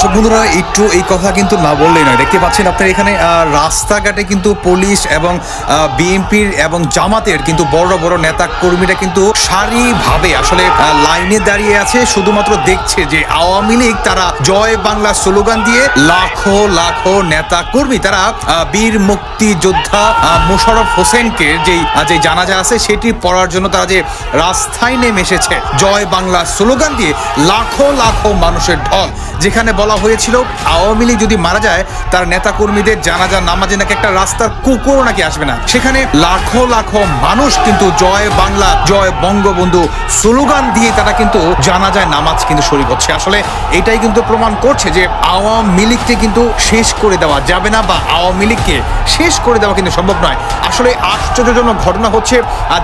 দর্শক বন্ধুরা একটু এই কথা কিন্তু না বললেই নয়। দেখতে পাচ্ছেন আপনার এখানে রাস্তাঘাটে কিন্তু পুলিশ এবং বিএনপির এবং জামাতের কিন্তু বড় বড় নেতা কর্মীরা কিন্তু সারিভাবে আসলে লাইনে দাঁড়িয়ে আছে, শুধুমাত্র দেখছে যে আওয়ামী লীগ তারা জয় বাংলা স্লোগান দিয়ে লাখো লাখো নেতা কর্মী তারা বীর মুক্তিযোদ্ধা মোশাররফ হোসেনকে যে জানাজা আছে সেটি পড়ার জন্য তারা যে রাস্তায় নেমে এসেছে জয় বাংলা স্লোগান দিয়ে লাখো লাখো মানুষের ঢল। যেখানে বলা হয়েছিল আওয়ামী লীগ যদি মারা যায় তার নেতা কর্মীদের জানাজা নামাজে নাকি একটা রাস্তার কুকুরও নাকি আসবে না, সেখানে লাখো লাখো মানুষ কিন্তু জয় বাংলা জয় বঙ্গবন্ধু স্লোগান দিয়ে তারা কিন্তু জানাজায় নামাজ কিন্তু শরীক হচ্ছে। আসলে এটাই কিন্তু প্রমাণ করছে যে আওয়ামী লীগকে কিন্তু শেষ করে দেওয়া যাবে না বা আওয়ামী লীগকে শেষ করে দেওয়া কিন্তু সম্ভব নয়। আসলে আশ্চর্যজনক ঘটনা হচ্ছে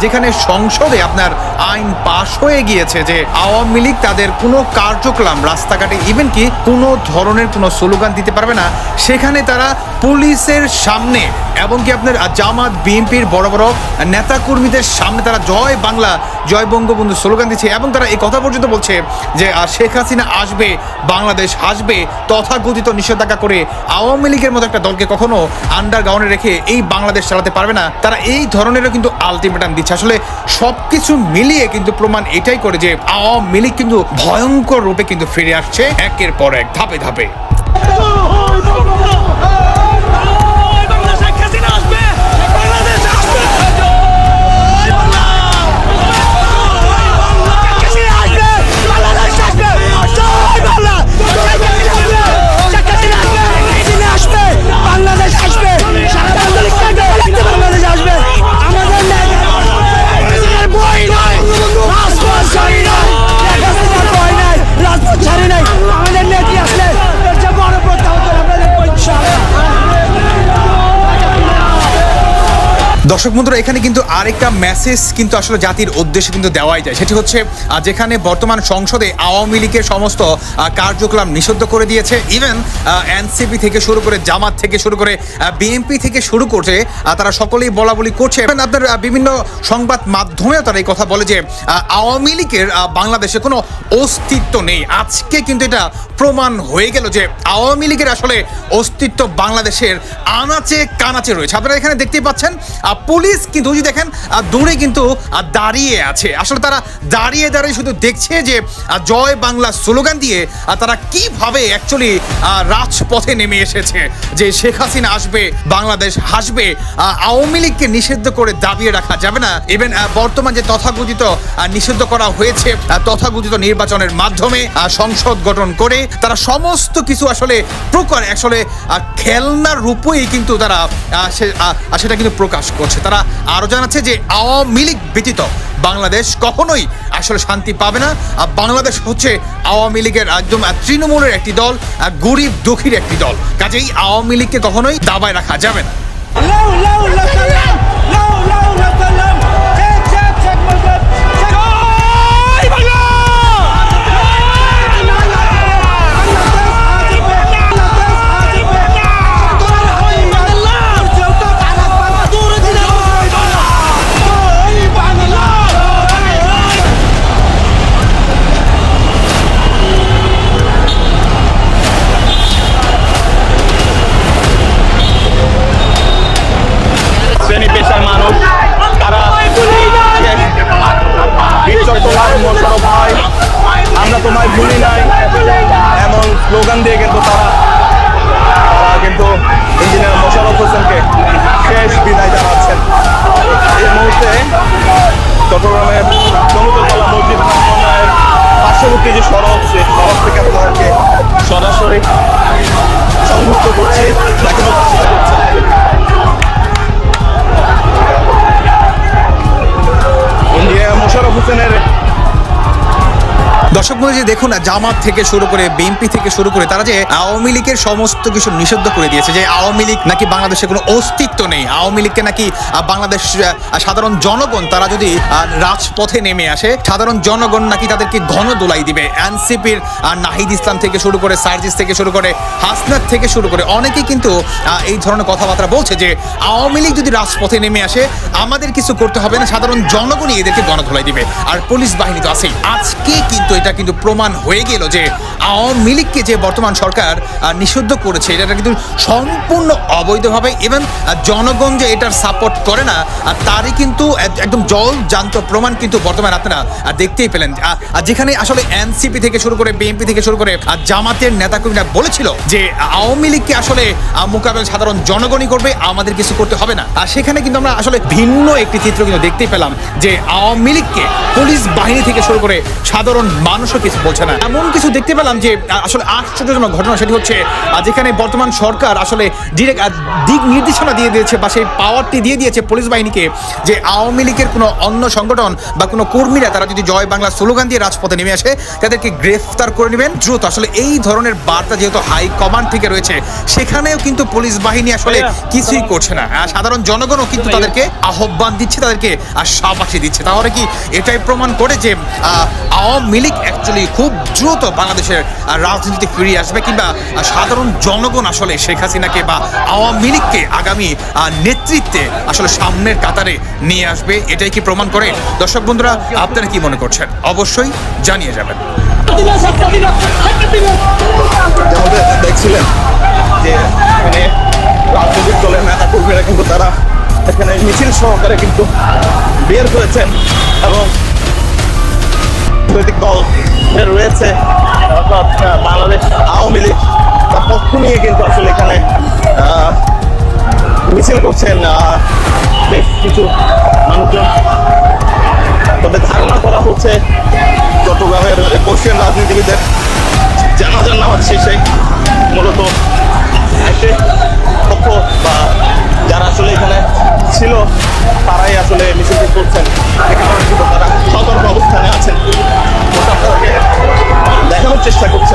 যেখানে সংসদে আপনার আইন পাশ হয়ে গিয়েছে যে আওয়ামী লীগ তাদের কোনো কার্যক্রম রাস্তাঘাটে ইভেন কি কোনো ধরনের কোনো স্লোগান দিতে পারবে না, সেখানে তারা পুলিশের সামনে এবং কি আপনার জামাত বিএনপির বড় বড় নেতা কর্মীদের সামনে তারা জয় বাংলা জয় বঙ্গবন্ধু স্লোগান দিচ্ছে এবং তারা এই কথা পর্যন্ত বলছে যে শেখ হাসিনা আসবে, বাংলাদেশ আসবে, তথাকথিত নিষেধাজ্ঞা করে আওয়ামী লীগের মতো একটা দলকে কখনো আন্ডারগ্রাউন্ডে রেখে এই বাংলাদেশ চালাতে পারবে না। তারা এই ধরনেরও কিন্তু আলটিমেটাম দিচ্ছে। আসলে সবকিছু মিলিয়ে কিন্তু প্রমাণ এটাই করে যে আওয়ামী লীগ কিন্তু ভয়ঙ্কর রূপে কিন্তু ফিরে আসছে একের পর এক ধাপে ধাপে। দর্শক বন্ধুরা এখানে কিন্তু আরেকটা মেসেজ কিন্তু আসলে জাতির উদ্দেশ্যে কিন্তু দেওয়াই যায়, সেটি হচ্ছে যেখানে বর্তমান সংসদে আওয়ামী লীগের সমস্ত কার্যক্রম নিষিদ্ধ করে দিয়েছে, ইভেন এনসিপি থেকে শুরু করে জামাত থেকে শুরু করে বিএনপি থেকে শুরু করছে তারা সকলেই বলা বলি করছে। আপনার বিভিন্ন সংবাদ মাধ্যমেও তারা এই কথা বলে যে আওয়ামী লীগের বাংলাদেশে কোনো অস্তিত্ব নেই। আজকে কিন্তু এটা প্রমাণ হয়ে গেল যে আওয়ামী লীগের আসলে অস্তিত্ব বাংলাদেশের আনাচে কানাচে রয়েছে। আপনারা এখানে দেখতেই পাচ্ছেন পুলিশ কিন্তু যদি দেখেন দূরে কিন্তু দাঁড়িয়ে আছে, আসলে তারা দাঁড়িয়ে দাঁড়িয়ে শুধু দেখছে যে জয় বাংলা স্লোগান দিয়ে তারা কিভাবে অ্যাকচুয়ালি রাজপথে নেমে এসেছে যে শেখ হাসিনা আসবে, বাংলাদেশ হাসবে, আওয়ামী লীগকে নিষিদ্ধ করে দাবিয়ে রাখা যাবে না। ইভেন বর্তমান যে তথাকথিত নিষিদ্ধ করা হয়েছে তথাকথিত নির্বাচনের মাধ্যমে সংসদ গঠন করে তারা সমস্ত কিছু আসলে প্রকার আসলে খেলনার রূপেই কিন্তু তারা সেটা কিন্তু প্রকাশ করছে। তারা আরো জানাচ্ছে যে আওয়ামী লীগ ব্যতীত বাংলাদেশ কখনোই আসলে শান্তি পাবে না। বাংলাদেশ হচ্ছে আওয়ামী লীগের একদম তৃণমূলের একটি দল, গরিব দুঃখীর একটি দল, কাজেই আওয়ামী লীগকে কখনোই দাবায় রাখা যাবে না। আমরা তোমায় ভুলি নাই এমন স্লোগান দিয়ে কিন্তু তারা কিন্তু ইঞ্জিনিয়ার মোশাররফ হোসেনকে শেষ বিদায় জানাচ্ছেন। এই মুহূর্তে চট্টগ্রামের সমুদ্রতলা মসজিদ প্রাঙ্গণের পার্শ্ববর্তী যে সড়ক সেই সড়ক থেকে আপনাদেরকে সরাসরি সংযুক্ত করছি, দেখানোর চেষ্টা করছি। ইঞ্জিনিয়ার মোশাররফ হোসেনের দর্শক বন্ধু দেখুন জামাত থেকে শুরু করে বিএনপি থেকে শুরু করে তারা যে আওয়ামী লীগের সমস্ত কিছু নিষিদ্ধ করে দিয়েছে, যে আওয়ামী লীগ নাকি বাংলাদেশে কোনো অস্তিত্ব নেই, আওয়ামী লীগকে নাকি বাংলাদেশ সাধারণ জনগণ তারা যদি রাজপথে নেমে আসে সাধারণ জনগণ নাকি তাদেরকে ঘন দোলাই দিবে। এনসিপির নাহিদ ইসলাম থেকে শুরু করে সার্জিস থেকে শুরু করে হাসনাত থেকে শুরু করে অনেকেই কিন্তু এই ধরনের কথাবার্তা বলছে যে আওয়ামী লীগ যদি রাজপথে নেমে আসে আমাদের কিছু করতে হবে না, সাধারণ জনগণই এদেরকে গণধোলাই দিবে, আর পুলিশ বাহিনী তো আছেই। আজকে কিন্তু এটা কিন্তু কিন্তু প্রমাণ হয়ে গেল যে আওয়ামী লীগকে যে বর্তমান সরকার নিষিদ্ধ করেছে এটা কিন্তু সম্পূর্ণ অবৈধভাবে, এবং জনগণ যে এটার সাপোর্ট করে না তারই কিন্তু একদম জলজান্ত প্রমাণ কিন্তু বর্তমানে আপনারা দেখতেই পেলেন। আর যেখানে আসলে এনসিপি থেকে শুরু করে বিএনপি থেকে শুরু করে জামাতের নেতাকর্মীরা বলেছিল যে আওয়ামী লীগকে আসলে মোকাবেলা সাধারণ জনগণই করবে, আমাদের কিছু করতে হবে না। আর সেখানে কিন্তু আমরা আসলে ভিন্ন একটি চিত্র কিন্তু দেখতেই পেলাম যে আওয়ামী লীগকে পুলিশ বাহিনী থেকে শুরু করে সাধারণ মানুষও কিছু বলছে না। এমন কিছু দেখতে পেলাম যে আসলে আশ্চর্যজনক ঘটনা, সেটি হচ্ছে যেখানে বর্তমান সরকার আসলে ডিরেক্ট দিক নির্দেশনা দিয়ে দিয়েছে বা সেই পাওয়ারটি দিয়ে দিয়েছে পুলিশ বাহিনীকে যে আওয়ামী লীগের কোনো অন্য সংগঠন বা কোনো কর্মীরা তারা যদি জয় বাংলা স্লোগান দিয়ে রাজপথে নেমে আসে তাদেরকে গ্রেফতার করে নেবেন দ্রুত। আসলে এই ধরনের বার্তা যেহেতু হাই কমান্ড থেকে রয়েছে, সেখানেও কিন্তু পুলিশ বাহিনী আসলে কিছুই করছে না। সাধারণ জনগণও কিন্তু তাদেরকে আহ্বান দিচ্ছে, তাদেরকে শাবাশি দিচ্ছে। তাহলে কি এটাই প্রমাণ করে যে আওয়ামী লীগ অ্যাকচুয়ালি খুব দ্রুত বাংলাদেশের রাজনীতিতে ফিরে আসবে, কিংবা সাধারণ জনগণ আসলে শেখ হাসিনাকে বা আওয়ামী লীগকে আগামী নেতৃত্বে আসলে সামনের কাতারে নিয়ে আসবে? এটাই কি প্রমাণ করে? দর্শক বন্ধুরা, আপনারা কি মনে করছেন অবশ্যই জানিয়ে যাবেন। যেমন দেখছিলেন যে এখানে রাজনৈতিক দলের নেতা কর্মীরা কিন্তু তারা এখানে মিছিল সহকারে কিন্তু বের করেছেন, এবং রাজনৈতিক দল রয়েছে অর্থাৎ বাংলাদেশ আওয়ামী লীগ তার পক্ষ নিয়ে কিন্তু আসলে এখানে মিছিল করছেন বেশ কিছু মানুষজন। তবে ধারণা করা হচ্ছে চট্টগ্রামের বর্ষীয় রাজনীতিবিদের জানাজার নামাজ শেষে মূলত একটি পক্ষ বা যারা আসলে এখানে ছিল তারাই আসলে মিছিলটি করছেন। এখানে কিন্তু তারা সতর্ক অবস্থানে আছেন, আপনাদেরকে দেখানোর চেষ্টা করছি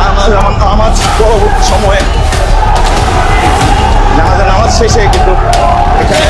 আমরা নামাজ পরবর্তী সময়ে জানাজার নামাজ শেষে কিন্তু এখানে